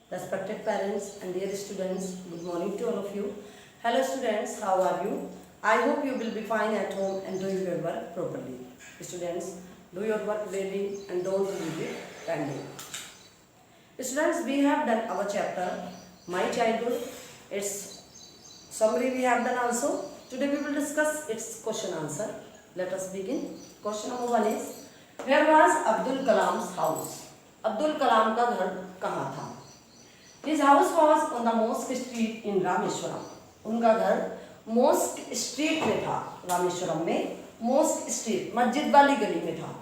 Respected parents and dear students, good morning to all of you. Hello students, how are you? I hope you will be fine at home and doing your work properly. Students, do your work daily and don't leave it pending. Students, we have done our chapter, My Childhood. Its summary we have done also. Today we will discuss its question answer. Let us begin. Question number 1 is, where was Abdul Kalam's house? Abdul Kalam का घर कहाँ था? His house was on the mosque street in Rameswaram. उनका घर mask street में था. रामेश्वरम में mask street मस्जिद वाली गली में था.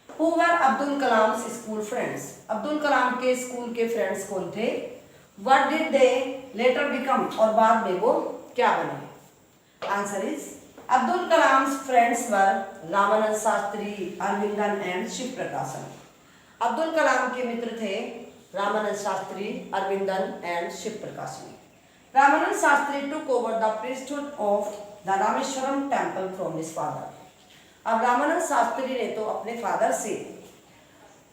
Who were Abdul Kalam's school friends? Abdul Kalam के स्कूल के फ्रेंड्स कौन थे? What did they later become? और बाद में वो क्या बने? Answer is, Abdul Kalam's friends were Ramanand Shastri, Aravindan and Shiv Prakashan. Abdul Kalam के मित्र थे Ramanand Shastri, Aravindan and Shiv Prakashan. Ramanand Shastri took over the priesthood of the Rameswaram temple from his father. अब रामानंद शास्त्री ने तो अपने फादर से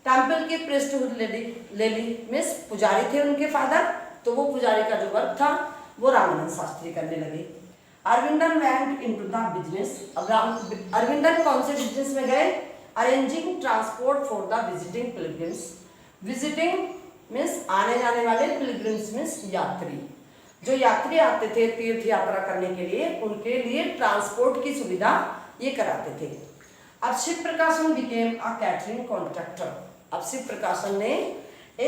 टेम्पल की प्रीस्टहुड ले ली. मिस पुजारी थे उनके फादर, तो वो पुजारी का जो वर्क था वो रामानंद शास्त्री करने लगे. Aravindan went into the business. अब अरविंदन कौन से बिजनेस में गए? Arranging transport for the visiting pilgrims. Visiting means आने जाने वाले, पिलग्रिम्स मीन्स यात्री. जो यात्री आते थे तीर्थ यात्रा करने के लिए, उनके लिए ट्रांसपोर्ट की सुविधा ये कराते थे. अब शिव प्रकाशन बिकेम अ कैटरिंग कॉन्ट्रैक्टर. अब शिव प्रकाशन ने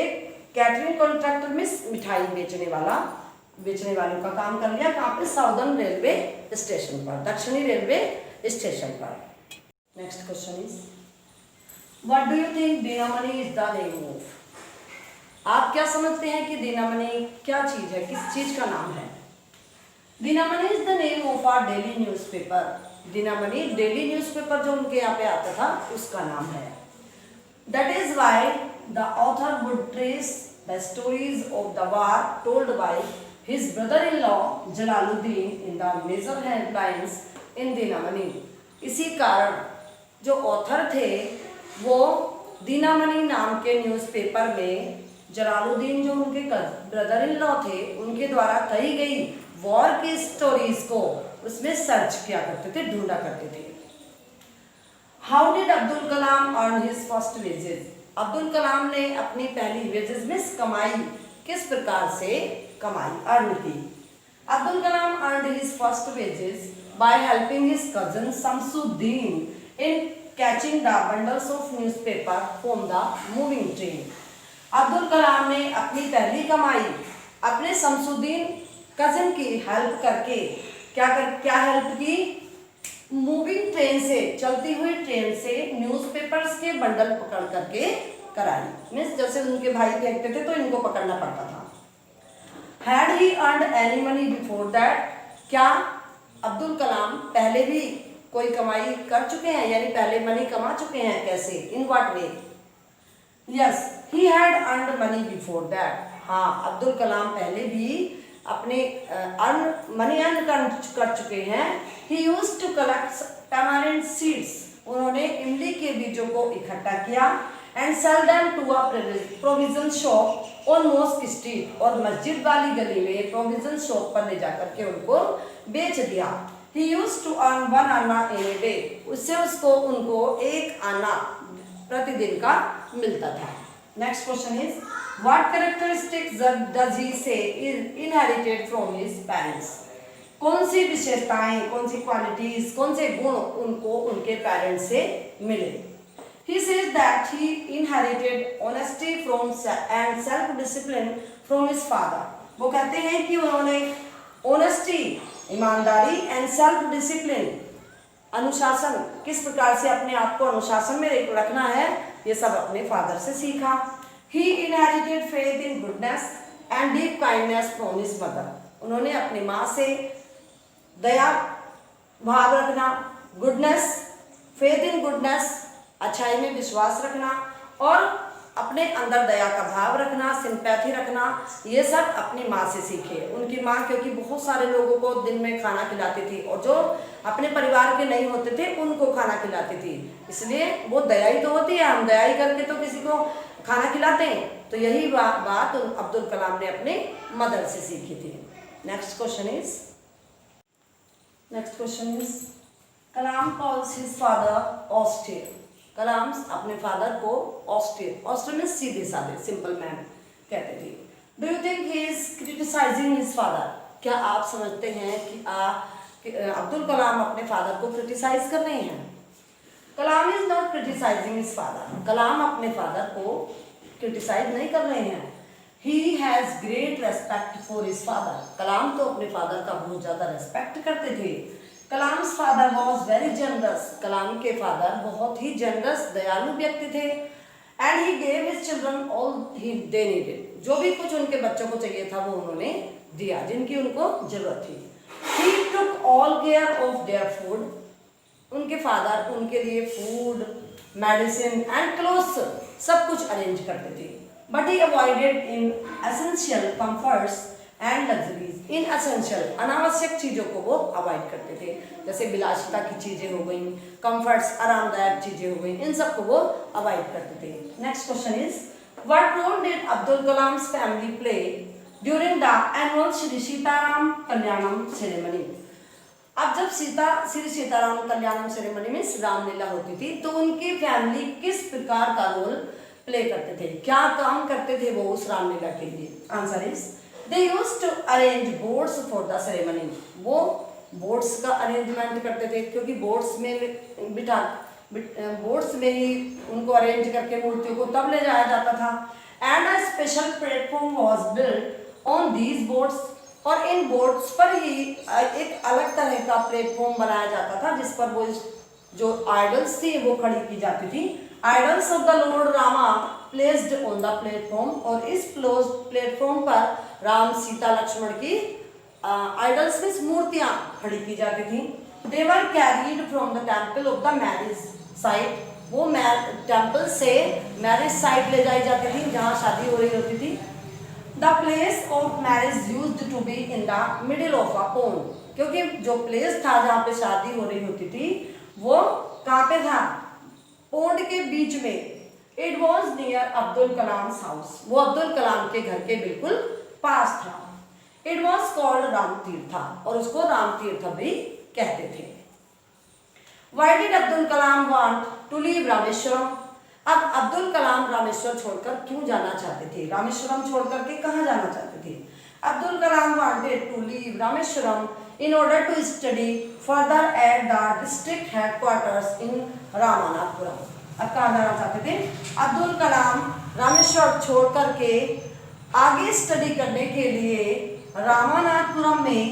एक कैटरिंग कॉन्ट्रैक्टर मीन्स मिठाई बेचने वालों का काम कर लिया. कहाँ पे? साउदर्न रेलवे स्टेशन पर, दक्षिणी रेलवे स्टेशन पर. Next question is, what do you think Dinamani is the name of? आप क्या समझते हैं कि दीनामणि क्या चीज है, किस चीज का नाम है? Dinamani is the name of our daily newspaper. Dinamani daily newspaper जो उनके यहाँ पे आता था उसका नाम है. That is why the author would trace the stories of the war told by his brother in law Jalaluddin in the major headlines in Dinamani. इसी कारण जो ऑथर थे वो दीनामणि नाम के न्यूज़पेपर में जलालुद्दीन जो उनके ब्रदर इन लॉ थे उनके द्वारा कही गई वॉर की स्टोरीज को उसमें सर्च किया करते थे, ढूंढा करते थे. How did Abdul Kalam earn his first wages? Abdul Kalam ने अपनी पहली वेजेस में कमाई किस प्रकार से कमाई, अर्न की? Abdul Kalam earn his first wages by helping his cousin Samsuddin in catching the bundles of newspaper from the moving train. Abdul Kalam ने अपनी पहली कमाई अपने शमसुद्दीन कजिन की हेल्प करके क्या हेल्प की? मूविंग ट्रेन से, चलती हुई ट्रेन से न्यूज़पेपर्स के बंडल पकड़ करके कराई. मीन्स जैसे उनके भाई फेंकते थे तो इनको पकड़ना पड़ता था. Had he earned any money before that? क्या अब्दुल कलाम पहले भी कोई कमाई कर चुके हैं, यानी पहले मनी कमा चुके हैं? कैसे? In what way? Yes, he had earned money before that. हाँ, अब्दुल कलाम पहले भी अपने मनी अर्न कर चुके हैं. He used to collect tamarind seeds. उन्होंने इमली के बीजों को इकट्ठा किया and sell them to a provision shop on mosque street. और मस्जिद वाली गली में प्रोविजन शॉप पर ले जाकर के उनको बेच दिया. He used to earn 1 आना in a day. उससे उनको 1 आना प्रतिदिन का मिलता था. Next question is, what characteristics does he say is inherited from his parents? कौन सी विशेषताएं, कौन सी क्वालिटीज, कौन से गुण उनको उनके पेरेंट्स से मिले? He says that he inherited honesty and self-discipline from his father. वो कहते हैं कि उन्होंने honesty, ईमानदारी एंड सेल्फ डिसिप्लिन, अनुशासन, किस प्रकार से अपने आप को अनुशासन में रखना है, ये सब अपने फादर से सीखा. He inherited faith in goodness and deep kindness from his mother. उन्होंने अपनी माँ से दया भाव रखना, गुडनेस, फेथ इन गुडनेस, अच्छाई में विश्वास रखना, और अपने अंदर दया का भाव रखना, सिंपैथी रखना, ये सब अपनी माँ से सीखे. उनकी माँ क्योंकि बहुत सारे लोगों को दिन में खाना खिलाती थी और जो अपने परिवार के नहीं होते थे उनको खाना खिलाती थी, इसलिए वो दया ही तो होती है. हम दया ही करके तो किसी को खाना खिलाते हैं. तो यही बात अब्दुल कलाम ने अपने मदर से सीखी थी। Next question is Kalam calls his father austere. Kalam अपने फादर को ऑस्टियर मीन्स सीधे साधे, सिंपल मैन कहते थे। Do you think he is criticising his father? क्या आप समझते हैं कि अब्दुल कलाम अपने फादर को क्रिटिसाइज कर रहे हैं? Kalam is not criticising his father. Kalam अपने फादर को क्रिटिसाइज नहीं कर रहे हैं। He has great respect for his father. Kalam तो अपने फादर का बहुत ज्यादा रेस्पेक्ट करते थे। Kalam's father was very generous. Kalam के फादर बहुत ही जनरस, दयालु व्यक्ति थे। And he gave his children all they needed. जो भी कुछ उनके बच्चों को चाहिए था वो उन्होंने दिया, जिनकी उनको जरूरत थी। He took all care of their food. उनके फादर उनके लिए फूड, मेडिसिन एंड क्लोथ्स सब कुछ अरेंज करते थे। But he avoided in essential comforts and luxuries. In essential अनावश्यक चीज़ों को वो अवॉइड करते थे, जैसे विलासिता की चीज़ें हो गई, कंफर्ट्स आरामदायक चीज़ें हो गई, इन सबको वो अवॉइड करते थे। Next question is what role did Abdul Kalam's family play during the annual Shri Sitarama Kalyanam ceremony? अब जब श्री सीताराम कल्याणम सेरेमनी में रामलीला होती थी तो उनकी फैमिली किस प्रकार का रोल प्ले करते थे, क्या काम करते थे वो उस रामलीला के लिए? Answer is they used to arrange boats for the ceremony. वो बोट्स का अरेंजमेंट करते थे, क्योंकि बोट्स में ही उनको अरेंज करके मूर्तियों को तब ले जाया जाता था। And a special platform was built on these boats. और इन बोट्स पर ही एक अलग तरह का प्लेटफॉर्म बनाया जाता था जिस पर वो जो आइडल्स थी वो खड़ी की जाती थी। Idols of the Lord Rama placed on the platform. और इस प्लेटफॉर्म पर राम, सीता, लक्ष्मण की आइडल्स में मूर्तियां खड़ी की जाती थी। They were carried from the temple of the marriage site. वो टेम्पल से मैरिज साइट ले जाई जाती थी जहाँ शादी हो रही होती थी। The place of marriage used to be in the middle of a pond. क्योंकि जो प्लेस था जहाँ पे शादी हो रही होती थी वो कहाँ पे था? पोंड के बीच में। It was near Abdul Kalam house. वो अब्दुल कलाम के घर के बिल्कुल पास था। इट वॉज कॉल्ड राम तीर्थ। और उसको राम तीर्थ भी कहते थे। Why did Abdul Kalam want to leave Rameswaram? अब अब्दुल कलाम रामेश्वर छोड़कर क्यों जाना चाहते थे? रामेश्वरम छोड़कर के कहाँ जाना चाहते थे? Abdul Kalam wanted to leave Rameswaram in order to study further at the district headquarters in Ramanathapuram. अब कहाँ जाना चाहते थे? अब्दुल कलाम रामेश्वर छोड़ करके आगे स्टडी करने के लिए रामानाथपुरम में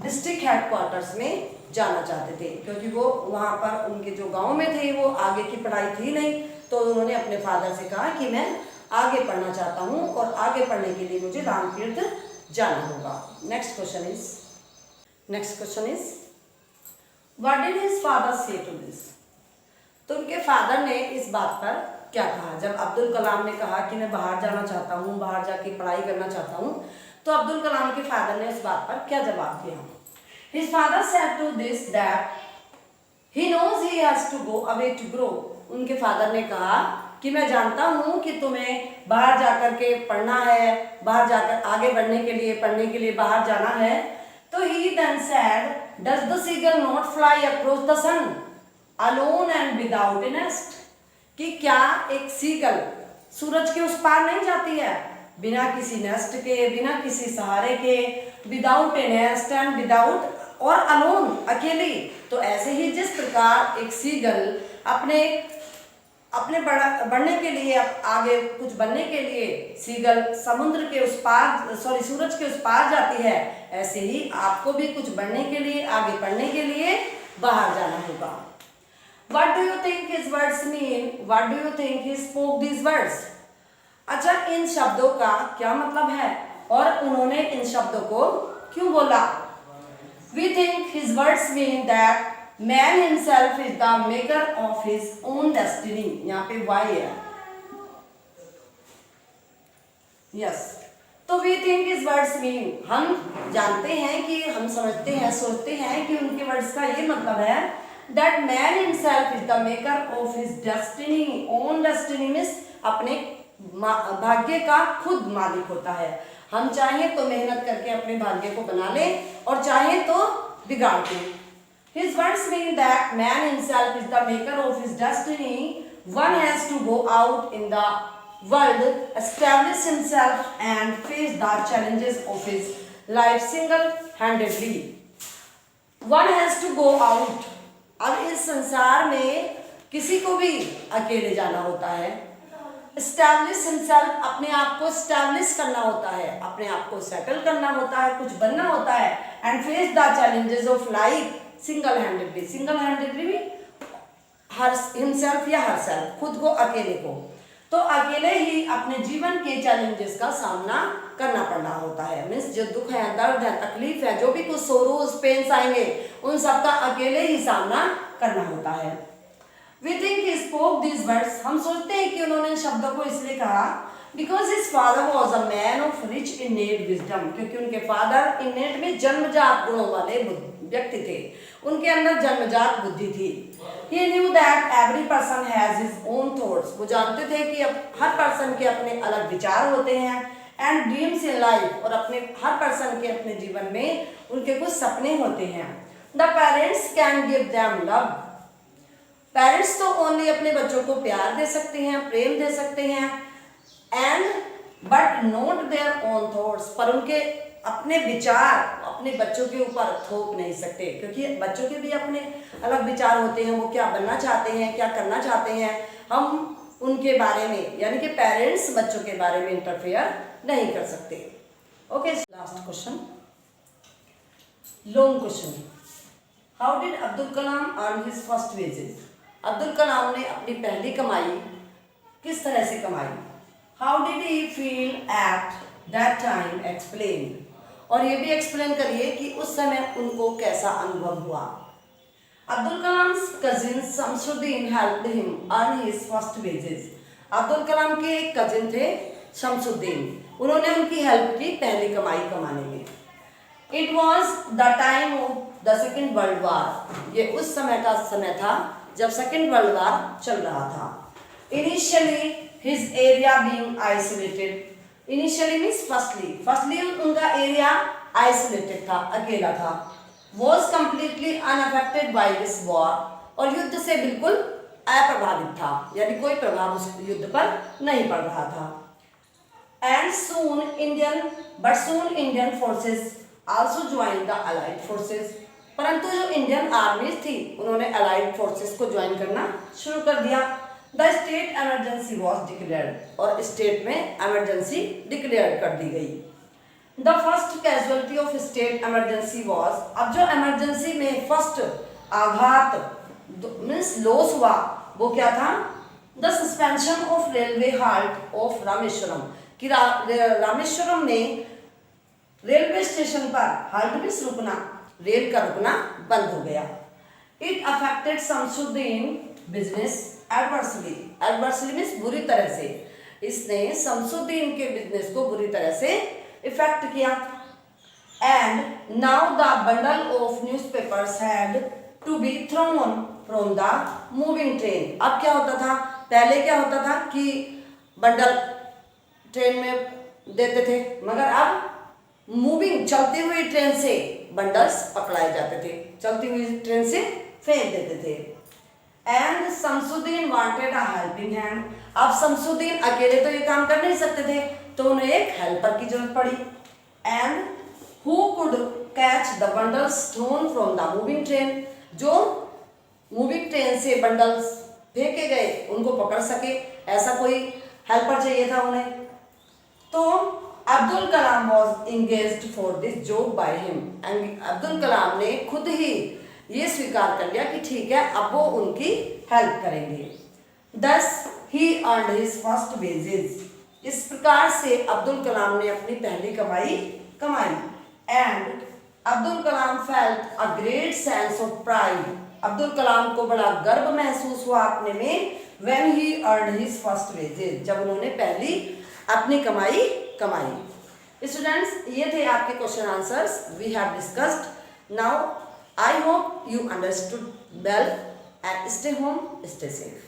डिस्ट्रिक्ट हेडक्वार्टर्स में जाना चाहते थे, क्योंकि वो वहाँ पर उनके जो गांव में थे वो आगे की पढ़ाई थी नहीं, तो उन्होंने अपने फादर से कहा कि मैं आगे पढ़ना चाहता हूँ और आगे पढ़ने के लिए मुझे रामतीर्थ जाना होगा। Next question is what did his father से टू दिस? तो उनके फादर ने इस बात पर क्या कहा? जब अब्दुल कलाम ने कहा कि मैं बाहर जाना चाहता हूँ, बाहर जाके पढ़ाई करना चाहता हूँ, तो अब्दुल कलाम के फादर ने इस बात पर क्या जवाब दिया? His father said to this that he knows he has to go away to grow. उनके फादर ने कहा कि मैं जानता हूँ कि तुम्हें बाहर जाकर के पढ़ना है, बाहर जाकर आगे बढ़ने के लिए पढ़ने के लिए बाहर जाना है। तो he then said, does the seagull not fly across the sun alone and without a nest? कि क्या एक सीगल सूरज के उस पार नहीं जाती है बिना किसी नेस्ट के, बिना किसी सहारे के, without A nest and without और अलोन, अकेली। तो ऐसे ही जिस प्रकार एक सीगल अपने बढ़ने के लिए, आगे कुछ बनने के लिए सीगल समुद्र के उस पार, सूरज के उस पार जाती है, ऐसे ही आपको भी कुछ बढ़ने के लिए, आगे बढ़ने के लिए बाहर जाना होगा। What do you think his words mean? What do you think he spoke these words? अच्छा, इन शब्दों का क्या मतलब है और उन्होंने इन शब्दों को क्यों बोला? We think his words mean that man himself is the maker of his own destiny. यहाँ पे why है? Yes. तो we think his words mean, हम जानते हैं कि, हम समझते हैं, सोचते हैं कि उनके वर्ड्स का ये मतलब है that man himself is the maker of his destiny. Own destiny means अपने भाग्य का खुद मालिक होता है। हम चाहें तो मेहनत करके अपने भाग्य को बना लें और चाहें तो बिगाड़ दें। His words mean that man himself is the maker of his destiny. One has to go out in the world, establish himself and face the challenges of his life single-handedly. One has to go out. अब इस संसार में किसी को भी अकेले जाना होता है। Establish himself, अपने आप को establish करना होता है, अपने आप को settle करना होता है, कुछ बनना होता है। And face the challenges of life single-handedly. Single-handedly भी himself या herself, खुद को, अकेले को। तो अकेले ही अपने जीवन के चैलेंजेस का सामना करना पड़ना होता है। मीन्स जो दुख है, दर्द है, तकलीफ है, जो भी कुछ सोरोज पेन्स आएंगे उन सबका अकेले ही सामना करना होता है। We think he spoke these words. हम सोचते हैं कि उन्होंने इन शब्दों को इसलिए कहा because his father was a man of rich innate wisdom. क्योंकि उनके फादर innate में जन्मजात गुणों वाले व्यक्ति थे, उनके अंदर जन्मजात बुद्धि थी। He knew that every person has his own thoughts. वो जानते थे कि हर पर्सन के अपने अलग विचार होते हैं and dreams in life, और अपने हर पर्सन के अपने जीवन में उनके कुछ सपने होते हैं। The parents can give them love. Parents तो ओनली अपने बच्चों को प्यार दे सकते हैं, प्रेम दे सकते हैं, and but not their own thoughts, पर उनके अपने विचार अपने बच्चों के ऊपर थोप नहीं सकते, क्योंकि बच्चों के भी अपने अलग विचार होते हैं, वो क्या बनना चाहते हैं, क्या करना चाहते हैं। हम उनके बारे में यानी कि पेरेंट्स बच्चों के बारे में इंटरफेयर नहीं कर सकते। Okay, last question, long question. How did Abdul Kalam earn his first wages? Abdul Kalam ने अपनी पहली कमाई किस तरह से कमाई? How did he feel at that time? Explain, और ये भी एक्सप्लेन करिए कि उस समय उनको कैसा अनुभव हुआ। Abdul Kalam cousin Shamsuddin helped him earn his first wages. Abdul Kalam के एक कजिन थे शमसुद्दीन, उन्होंने उनकी हेल्प की पहली कमाई कमाने में। It was the time of the second world war, ये उस समय का समय था जब सेकेंड वर्ल्ड वार चल रहा था। Initially his area being isolated, initially means firstly उनका एरिया आइसोलेटेड था, अकेला था। Was completely unaffected by this war, और युद्ध से बिल्कुल अप्रभावित था, यानी कोई प्रभाव उस युद्ध पर नहीं पड़ रहा था। And soon Indian forces also join the allied forces, परंतु जो इंडियन आर्मी थी उन्होंने अलाइड फोर्सेस को ज्वाइन करना शुरू कर दिया। The state emergency was declared, और स्टेट में एमरजेंसी डिक्लेयर कर दी गई। The first casualty of state emergency was, अब जो एमरजेंसी में फर्स्ट आघात मीन्स लॉस हुआ वो क्या था? The suspension of railway halt of Rameswaram, कि रामेश्वरम में रेलवे स्टेशन पर हाल्ट मीन्स रुकना, रेल का रुकना बंद हो गया। It affected Shamsuddin business adversely, adversely means बुरी तरह से, इसने शमसुद्दीन के बिजनेस को बुरी तरह से इफेक्ट किया। And now the bundle of newspapers had to be thrown from the moving train. अब क्या होता था, पहले क्या होता था कि बंडल ट्रेन में देते थे, मगर अब मूविंग चलती हुई ट्रेन से बंडल्स पकड़ाए जाते थे, चलती हुई ट्रेन से फेंक देते थे। And Shamsuddin wanted a helping hand, अब शमसुद्दीन अकेले तो ये काम कर नहीं सकते थे, तो उन्हें एक हेल्पर की जरूरत पड़ी। And who could catch the bundles thrown from the moving train, जो मूविंग ट्रेन से बंडल्स फेंके गए उनको पकड़ सके, ऐसा कोई हेल्पर चाहिए था उन्हें। तो Abdul Kalam was engaged for this job by him, Abdul Kalam ने खुद ही ये स्वीकार कर लिया कि ठीक है अब वो उनकी हेल्प करेंगे। दस ही अर्नड हिज फर्स्ट वेजेस, इस प्रकार से अब्दुल कलाम ने अपनी पहली कमाई कमाई। And Abdul Kalam felt a great sense of pride, Abdul Kalam को बड़ा गर्व महसूस हुआ अपने में when he earned his first wages, जब उन्होंने पहली अपनी कमाई कमाई। स्टूडेंट्स, ये थे आपके question answers we have discussed. Now I hope you understood well and stay home, stay safe.